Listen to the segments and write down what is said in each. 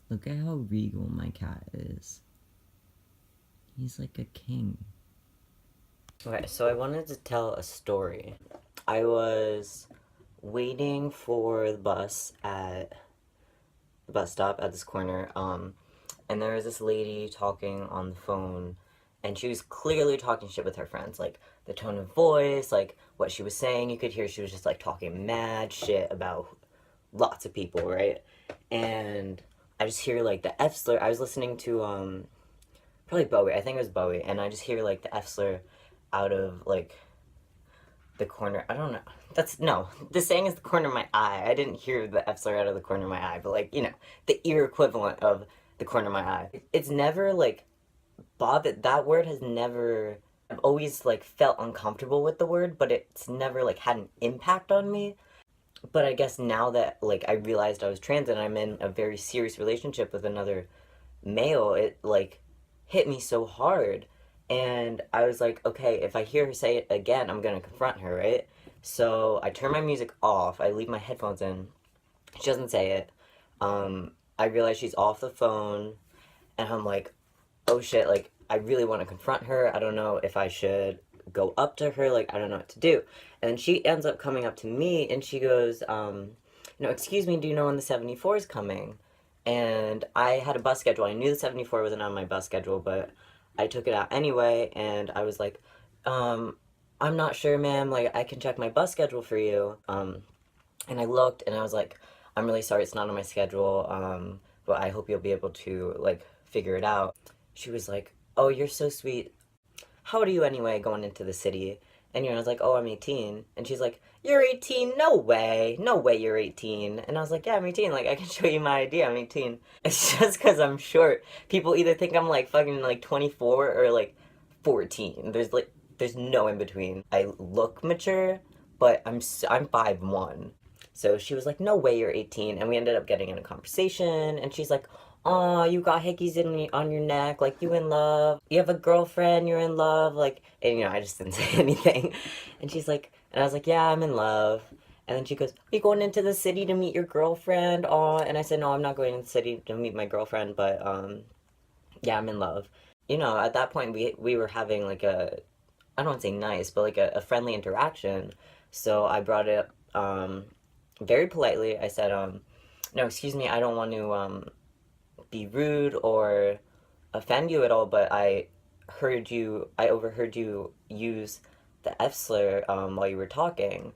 Look at how regal my cat is. He's like a king. Okay, so I wanted to tell a story. I was waiting for the bus at the bus stop at this corner, and there was this lady talking on the phone, and she was clearly talking shit with her friends. Like, the tone of voice, like, what she was saying, you could hear she was just, like, talking mad shit about lots of people, right? And I just hear, like, the F-Slur. I was listening to, probably Bowie. I think it was Bowie. And I just hear, like, the F-Slur out of, like, the corner. I don't know. No. The saying is the corner of my eye. I didn't hear the F-Slur out of the corner of my eye. But, like, the ear equivalent of the corner of my eye. It's never, like, bothered. That word has never... I've always, like, felt uncomfortable with the word, but it's never, like, had an impact on me. But I guess now that, like, I realized I was trans and I'm in a very serious relationship with another male, it, like, hit me so hard. And I was like, okay, if I hear her say it again, I'm gonna confront her, right? So I turn my music off, I leave my headphones in. She doesn't say it. I realize she's off the phone, and I'm like, oh shit, like, I really want to confront her. I don't know if I should go up to her, like, I don't know what to do. And she ends up coming up to me, and she goes, excuse me, do you know when the 74 is coming? And I had a bus schedule. I knew the 74 wasn't on my bus schedule, but I took it out anyway, and I was like, I'm not sure, ma'am, like, I can check my bus schedule for you. And I looked, and I was like, I'm really sorry it's not on my schedule, but I hope you'll be able to, like, figure it out. She was like, oh, you're so sweet. How old are you anyway going into the city? And I was like, oh, I'm 18. And she's like, you're 18? No way. No way you're 18. And I was like, yeah, I'm 18. Like, I can show you my ID. I'm 18. It's just because I'm short. People either think I'm, like, fucking, like, 24 or, like, 14. There's no in between. I look mature, but I'm 5'1". So she was like, no way you're 18. And we ended up getting in a conversation. And she's like, oh, you got hickeys on your neck, like, you in love, you have a girlfriend, you're in love, like, and I just didn't say anything. And she's like, and I was like, yeah, I'm in love. And then she goes, are you going into the city to meet your girlfriend? Oh, and I said, no, I'm not going into the city to meet my girlfriend, but, yeah, I'm in love. At that point, we were having, like, I don't want to say nice, but, like, a friendly interaction. So I brought it up, very politely. I said, no, excuse me, I don't want to, be rude or offend you at all, but I overheard you use the F-slur, while you were talking.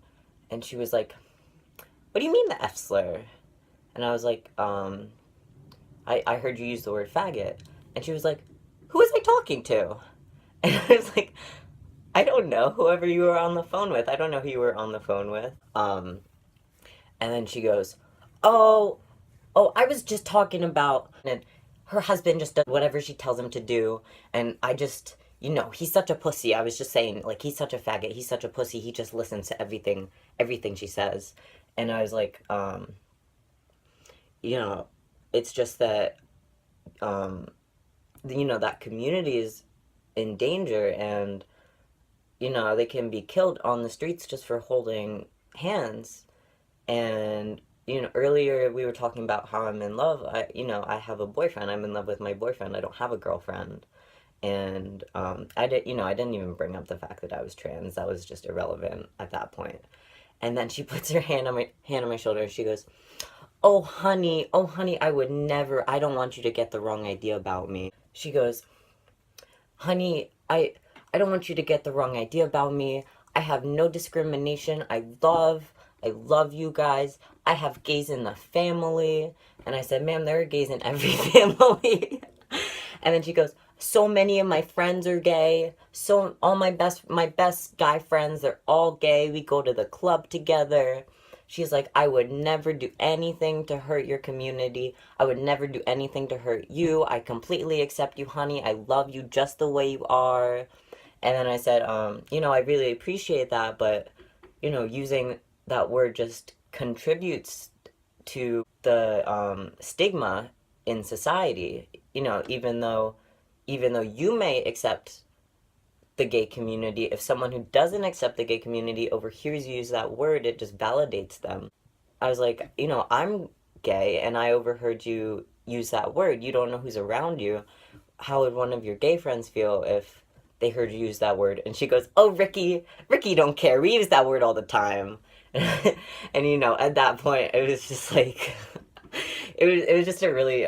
And she was like, what do you mean the F-slur? And I was like, I heard you use the word faggot. And she was like, who was I talking to? And I was like, I don't know, whoever you were on the phone with. I don't know who you were on the phone with. And then she goes, oh, I was just talking about, and her husband just does whatever she tells him to do, and I just, he's such a pussy. I was just saying, like, he's such a faggot, he's such a pussy, he just listens to everything she says. And I was like, it's just that, that community is in danger, and, they can be killed on the streets just for holding hands. And earlier we were talking about how I'm in love. I have a boyfriend. I'm in love with my boyfriend. I don't have a girlfriend. And I didn't even bring up the fact that I was trans. That was just irrelevant at that point. And then she puts her hand on my shoulder and she goes, oh honey, I would never. I don't want you to get the wrong idea about me. She goes, honey, I don't want you to get the wrong idea about me. I have no discrimination. I love you guys. I have gays in the family. And I said, ma'am, there are gays in every family. And then she goes, so many of my friends are gay. So all my best guy friends, they're all gay. We go to the club together. She's like, I would never do anything to hurt your community. I would never do anything to hurt you. I completely accept you, honey. I love you just the way you are. And then I said, I really appreciate that, but, using that word just contributes to the stigma in society. Even though you may accept the gay community, if someone who doesn't accept the gay community overhears you use that word, it just validates them. I was like, I'm gay, and I overheard you use that word. You don't know who's around you. How would one of your gay friends feel if they heard you use that word? And she goes, oh, Ricky don't care. We use that word all the time. And you know, at that point, it was just like, it was just a really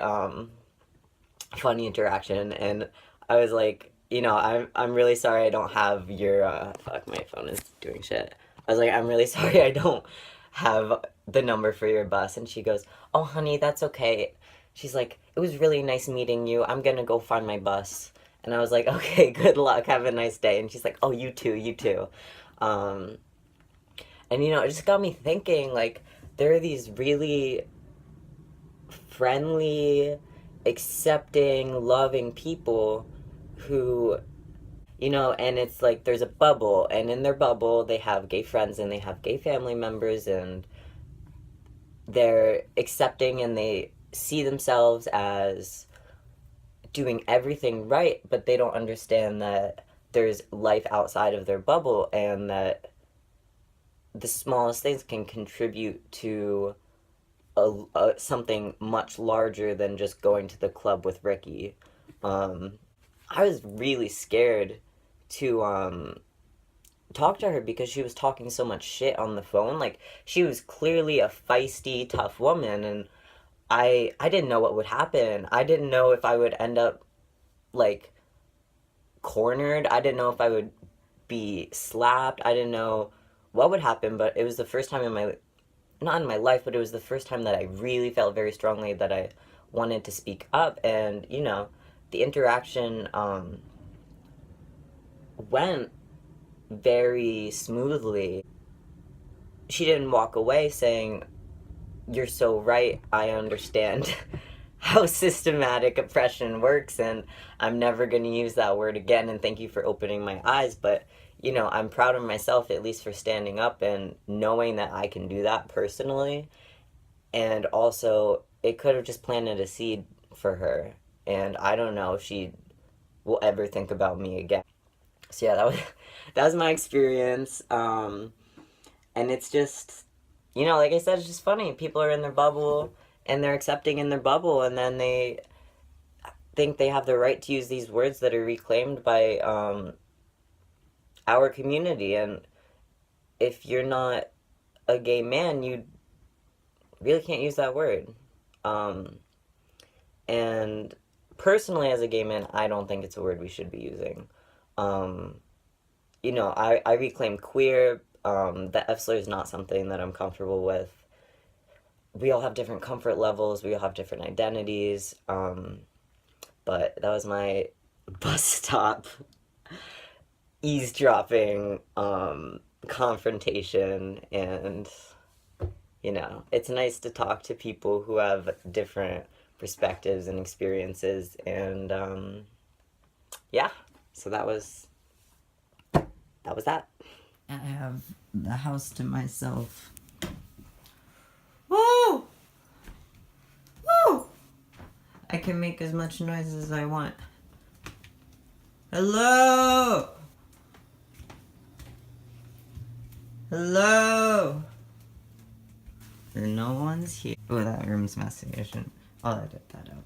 funny interaction. And I was like, you know, I'm really sorry I don't have your, fuck, my phone is doing shit. I was like, I'm really sorry I don't have the number for your bus. And she goes, oh, honey, that's okay. She's like, it was really nice meeting you. I'm gonna go find my bus. And I was like, okay, good luck. Have a nice day. And she's like, oh, you too, you too. Um, and, you know, it just got me thinking, like, there are these really friendly, accepting, loving people who, you know, and it's like there's a bubble, and in their bubble, they have gay friends and they have gay family members, and they're accepting and they see themselves as doing everything right, but they don't understand that there's life outside of their bubble and that the smallest things can contribute to something much larger than just going to the club with Ricky. I was really scared to talk to her because she was talking so much shit on the phone. Like, she was clearly a feisty, tough woman, and I didn't know what would happen. I didn't know if I would end up, like, cornered. I didn't know if I would be slapped. I didn't know what would happen, but it was the first time in my, not in my life, but it was the first time that I really felt very strongly that I wanted to speak up. And, you know, the interaction went very smoothly. She didn't walk away saying, you're so right, I understand how systematic oppression works, and I'm never going to use that word again, and thank you for opening my eyes. But, you know, I'm proud of myself, at least for standing up and knowing that I can do that personally. And also, it could have just planted a seed for her, and I don't know if she will ever think about me again. So yeah, that was my experience. And it's just, you know, like I said, it's just funny. People are in their bubble and they're accepting in their bubble, and then they think they have the right to use these words that are reclaimed by our community. And if you're not a gay man, you really can't use that word. And personally, as a gay man, I don't think it's a word we should be using. You know, I reclaim queer. The F-Slur is not something that I'm comfortable with. We all have different comfort levels. We all have different identities. But that was my bus stop eavesdropping confrontation. And, you know, it's nice to talk to people who have different perspectives and experiences. And yeah, so that was that. I have the house to myself. Woo! Woo! I can make as much noise as I want. Hello! Hello! And no one's here. Oh, that room's messy. I'll edit that out.